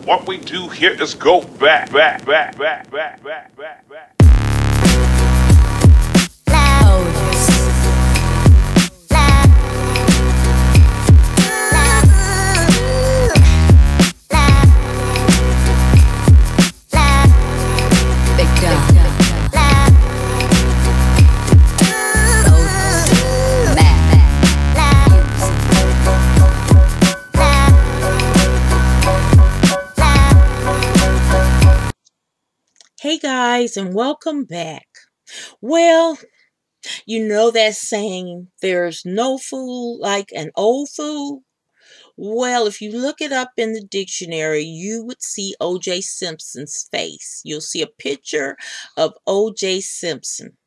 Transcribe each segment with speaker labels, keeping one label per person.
Speaker 1: What we do here is go back.
Speaker 2: Hey guys, and welcome back. Well, you know that saying, there's no fool like an old fool? Well, if you look it up in the dictionary, you would see o.j. Simpson's face. You'll see a picture of o.j. Simpson.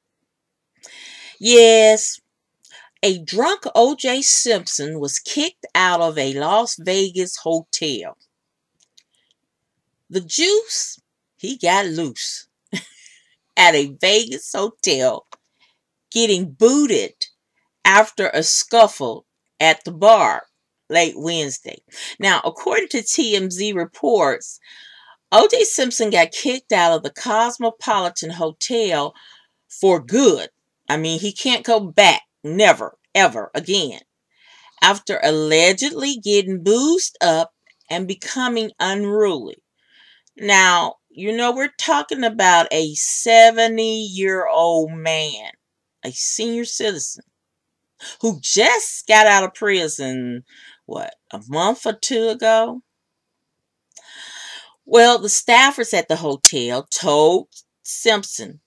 Speaker 2: Yes, a drunk o.j. Simpson was kicked out of a Las Vegas hotel. The juice, he got loose at a Vegas hotel, getting booted after a scuffle at the bar late Wednesday. Now, according to TMZ reports, o.j. Simpson got kicked out of the Cosmopolitan Hotel for good. I mean, he can't go back, never, ever again, after allegedly getting boozed up and becoming unruly. Now, you know, we're talking about a 70-year-old man, a senior citizen, who just got out of prison, a month or two ago? Well, the staffers at the hotel told Simpson,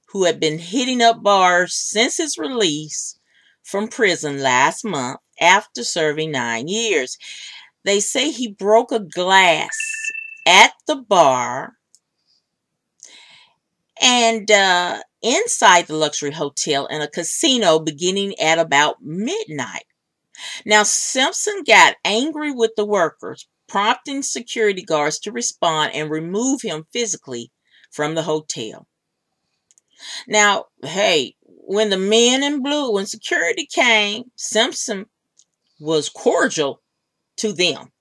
Speaker 2: who had been hitting up bars since his release from prison last month after serving 9 years. They say he broke a glass at the bar and inside the luxury hotel and a casino beginning at about midnight. Now, Simpson got angry with the workers, prompting security guards to respond and remove him physically from the hotel. Now, hey, when the men in blue, when security came, Simpson was cordial to them.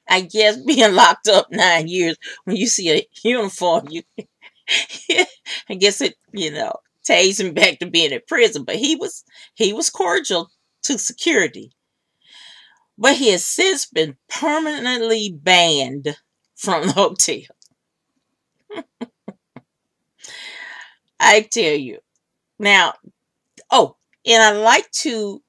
Speaker 2: I guess being locked up 9 years, when you see a uniform, I guess it, takes him back to being in prison. But he was cordial to security. But he has since been permanently banned from the hotel. I tell you. Now, and I'd like to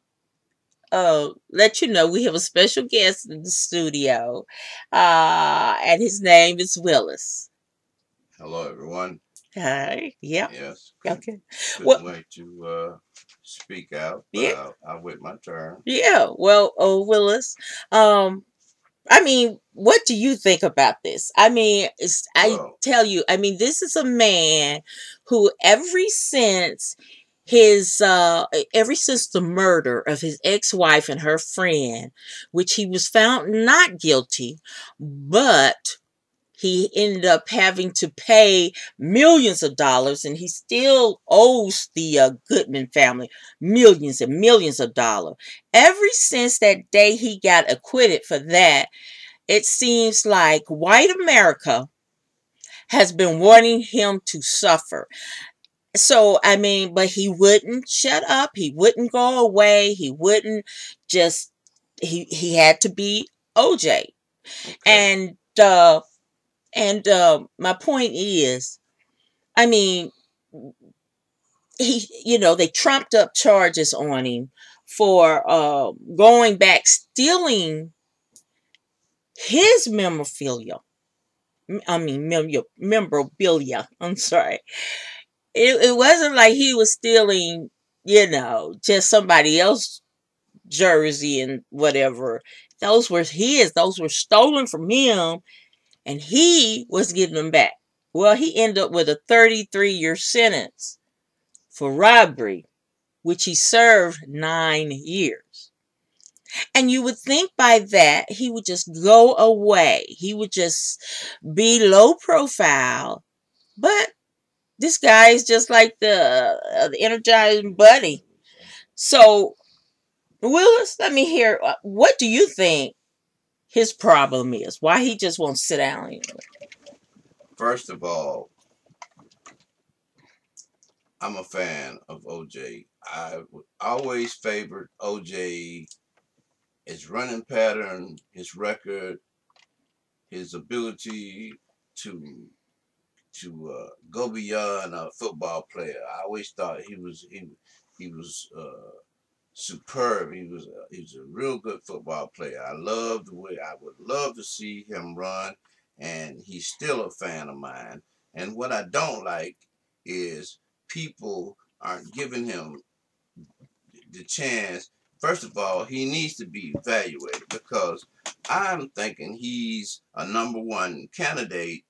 Speaker 2: let you know we have a special guest in the studio. And his name is Willis.
Speaker 3: Hello, everyone.
Speaker 2: Hi. Yep.
Speaker 3: Yes.
Speaker 2: Okay.
Speaker 3: Couldn't wait to speak out, but
Speaker 2: yeah.
Speaker 3: I'll wait my turn.
Speaker 2: Yeah. Well, Willis, I mean, what do you think about this? I mean, tell you, I mean, this is a man who ever since the murder of his ex-wife and her friend, which he was found not guilty, but he ended up having to pay millions of dollars, and he still owes the Goodman family millions and millions of dollars. Ever since that day he got acquitted for that, it seems like white America has been wanting him to suffer. So, I mean, but he wouldn't shut up. He wouldn't go away. He wouldn't just, he had to be OJ. Okay. And my point is, I mean, they trumped up charges on him for going back, stealing his memorabilia. I'm sorry. It wasn't like he was stealing, just somebody else's jersey and whatever. Those were his. Those were stolen from him, and he was getting them back. Well, he ended up with a 33-year sentence for robbery, which he served 9 years. And you would think by that he would just go away. He would just be low profile. But this guy is just like the Energizing Bunny. So, Willis, let me hear. What do you think his problem is? Why he just won't sit down anyway?
Speaker 3: First of all, I'm a fan of OJ. I always favored OJ, his running pattern, his record, his ability to go beyond a football player. I always thought he was superb. He was a real good football player. I love the way I would love to see him run, and he's still a fan of mine. And what I don't like is people aren't giving him the chance. First of all, he needs to be evaluated because I'm thinking he's a number one candidate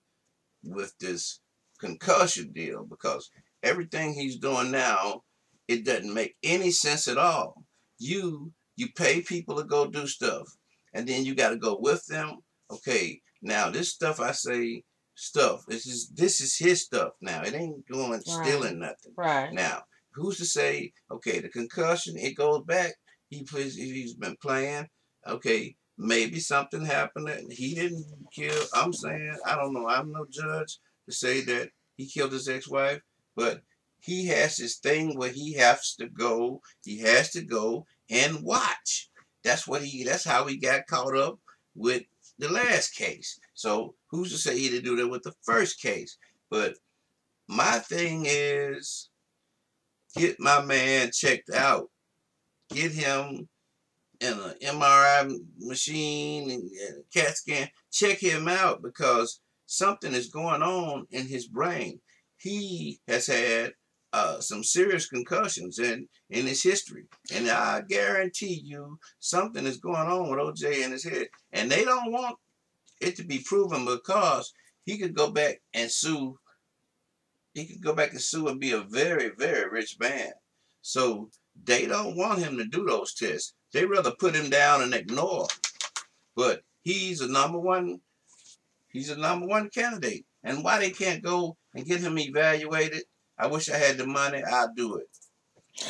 Speaker 3: with this concussion deal because everything he's doing now, it doesn't make any sense at all. You pay people to go do stuff, and then you got to go with them. Okay, now this stuff I say stuff. This is his stuff now. It ain't going stealing nothing.
Speaker 2: Right.
Speaker 3: Now, who's to say? Okay, the concussion it goes back. He's been playing. Okay, maybe something happened that he didn't kill. I'm saying I don't know. I'm no judge to say that he killed his ex-wife, but he has this thing where he has to go. He has to go and watch. That's how he got caught up with the last case. So who's to say he didn't do that with the first case? But my thing is get my man checked out. Get him in an MRI machine and a CAT scan. Check him out because something is going on in his brain. He has had some serious concussions in his history. And I guarantee you something is going on with OJ in his head. And they don't want it to be proven because he could go back and sue. He could go back and sue and be a very, very rich man. So they don't want him to do those tests. They rather put him down and ignore him. But he's a number one candidate. And why they can't go and get him evaluated? I wish I had the money. I'd do it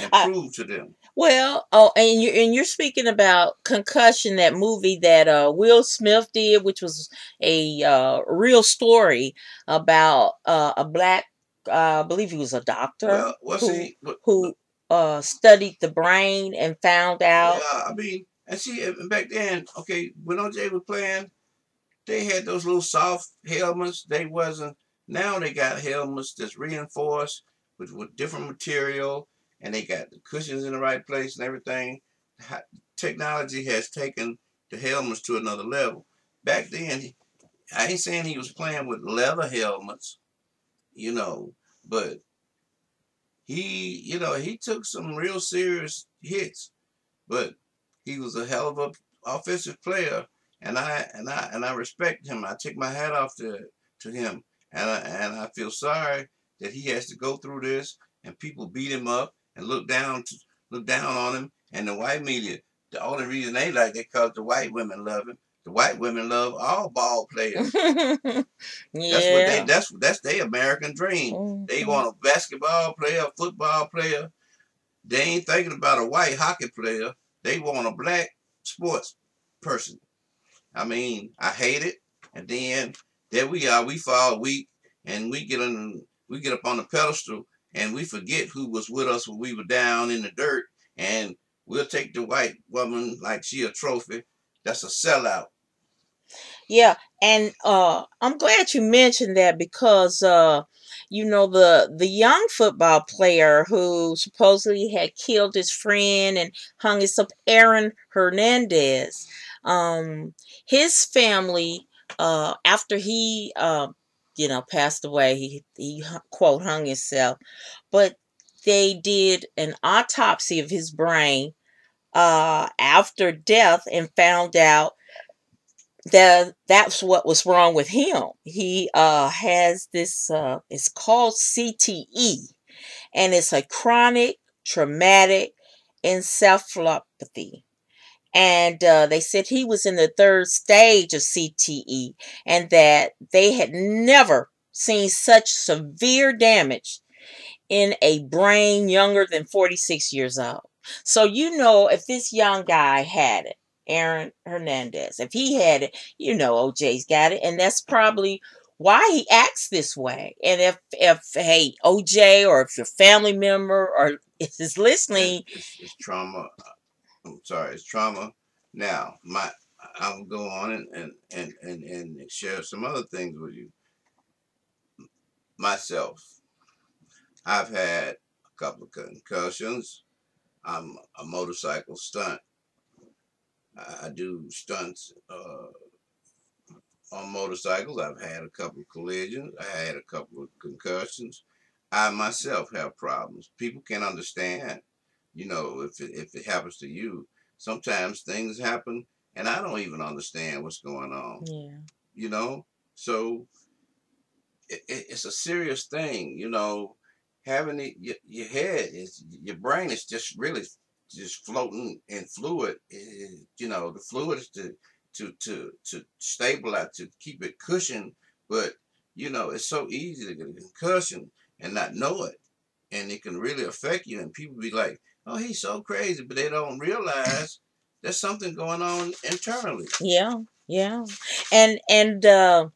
Speaker 3: and prove to them.
Speaker 2: Well, and you're speaking about Concussion, that movie that Will Smith did, which was a real story about a black, I believe he was a doctor who studied the brain and found out.
Speaker 3: Yeah, I mean, and see, back then, okay, when OJ was playing, they had those little soft helmets. They wasn't. Now they got helmets that's reinforced with different material, and they got the cushions in the right place and everything. Technology has taken the helmets to another level. Back then, I ain't saying he was playing with leather helmets, but he took some real serious hits, but he was a hell of a offensive player, and I respect him. I take my hat off to him, and I feel sorry that he has to go through this, and people beat him up and look down on him, and the white media. The only reason they like it because the white women love him. The white women love all ball players.
Speaker 2: Yeah.
Speaker 3: That's their American dream. They want a basketball player, a football player. They ain't thinking about a white hockey player. They want a black sports person. I mean, I hate it. And then there we are. We fall weak, and we get up on the pedestal, and we forget who was with us when we were down in the dirt, and we'll take the white woman like she a trophy. That's a sellout.
Speaker 2: Yeah, and I'm glad you mentioned that because the young football player who supposedly had killed his friend and hung himself, Aaron Hernandez, his family, after he passed away, he quote hung himself, but they did an autopsy of his brain after death and found out that's what was wrong with him. He has this, it's called CTE, and it's a chronic traumatic encephalopathy. And they said he was in the third stage of CTE, and that they had never seen such severe damage in a brain younger than 46 years old. So if this young guy had it, Aaron Hernandez. If he had it, you know OJ's got it, and that's probably why he acts this way. And if hey OJ, or if your family member or is listening,
Speaker 3: it's trauma. I'm sorry, it's trauma. Now, I'll go on and share some other things with you. Myself, I've had a couple of concussions. I'm a motorcycle stunt. I do stunts on motorcycles. I've had a couple of collisions. I had a couple of concussions. I myself have problems. People can't understand, if it happens to you. Sometimes things happen and I don't even understand what's going on.
Speaker 2: yeah,
Speaker 3: So it's a serious thing. Having your head is your brain is just really just floating in fluid. The fluid is to stabilize, to keep it cushioned. But it's so easy to get a concussion and not know it, and it can really affect you. And people be like, "Oh, he's so crazy," but they don't realize there's something going on internally.
Speaker 2: yeah, yeah. And the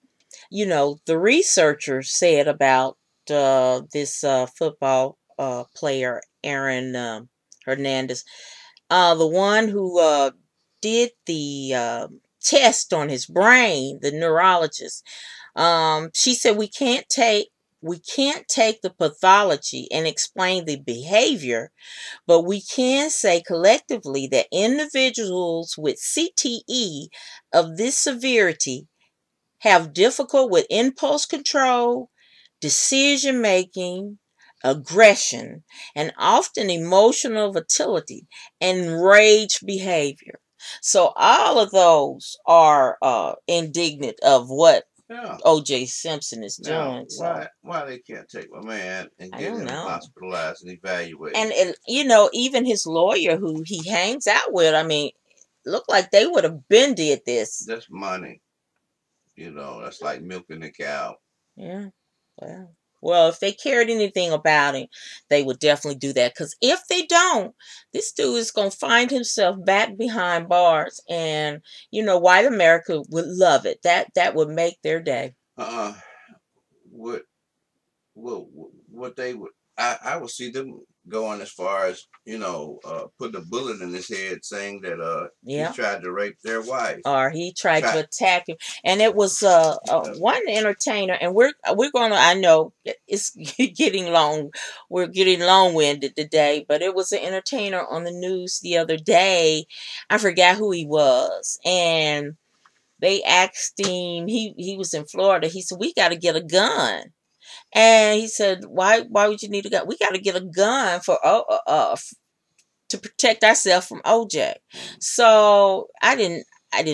Speaker 2: researchers said about this football player Aaron Hernandez, the one who did the test on his brain, the neurologist. She said we can't take the pathology and explain the behavior, but we can say collectively that individuals with CTE of this severity have difficult with impulse control, decision making, aggression, and often emotional volatility and rage behavior. So all of those are indignant of what o.j. Simpson is doing. So
Speaker 3: why they can't take my man and
Speaker 2: I
Speaker 3: get
Speaker 2: don't
Speaker 3: him
Speaker 2: know.
Speaker 3: hospitalized and evaluated?
Speaker 2: And even his lawyer who he hangs out with, I mean, look like they would have been did this.
Speaker 3: That's money. That's like milking the cow.
Speaker 2: Yeah. Well, if they cared anything about him, they would definitely do that. Because if they don't, this dude is going to find himself back behind bars. And, white America would love it. That would make their day.
Speaker 3: What they would, I would see them going as far as, putting a bullet in his head saying that he tried to rape their wife.
Speaker 2: Or he tried to attack him. And it was one entertainer, and we're gonna, I know it's getting long, we're getting long-winded today, but it was an entertainer on the news the other day. I forgot who he was. And they asked him, he was in Florida. He said, "We got to get a gun." And he said, why would you need a gun? We got to get a gun for to protect ourselves from OJ. So I didn't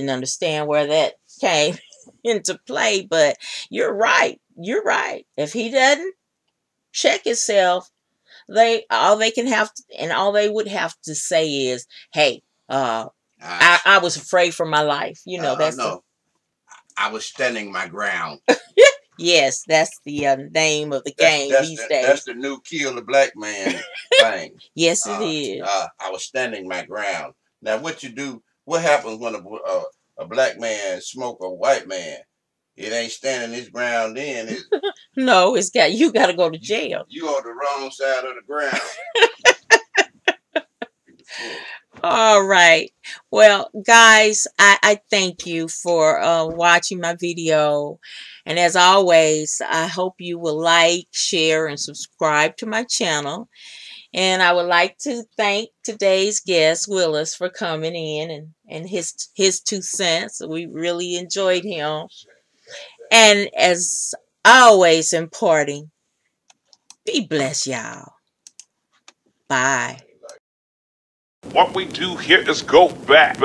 Speaker 2: understand where that came into play, but you're right. If he doesn't check himself, all they would have to say is, "Hey, I was afraid for my life."
Speaker 3: I was standing my ground.
Speaker 2: Yes, that's the name of the game these days.
Speaker 3: That's the new kill the black man thing.
Speaker 2: Yes, it is.
Speaker 3: I was standing my ground. Now, what happens when a black man smoke a white man? It ain't standing his ground then, is it?
Speaker 2: No, you got to go to jail.
Speaker 3: You on the wrong side of the ground.
Speaker 2: All right. Well, guys, I thank you for watching my video. And as always, I hope you will like, share, and subscribe to my channel. And I would like to thank today's guest, Willis, for coming in and his 2 cents. We really enjoyed him. And as always, imparting, be blessed, y'all. Bye.
Speaker 1: What we do here is go back.